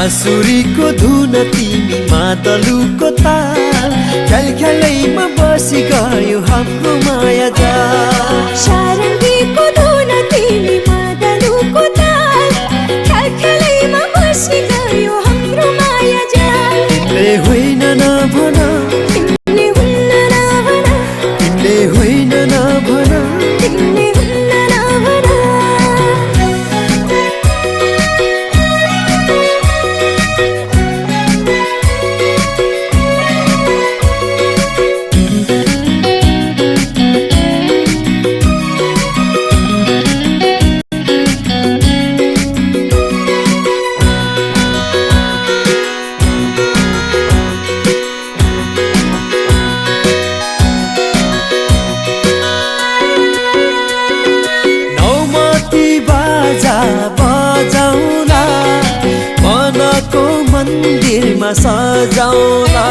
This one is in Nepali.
बाँसुरीको धुन तिमी मादलुको ताल ख्याल ख्यालैमा बसी गयो हाम्रो माया जाल सारङ्गीको धुन तिमी मादलुको ताल ख्याल ख्यालैमा बसी गयो हाम्रो माया जाल तिमीले होइन नभन तिमीले हुन्न नभन तिमीले होइन नभन तिमीले हुन्न नभन बजाउला मनको मन्दिरमा सजाउला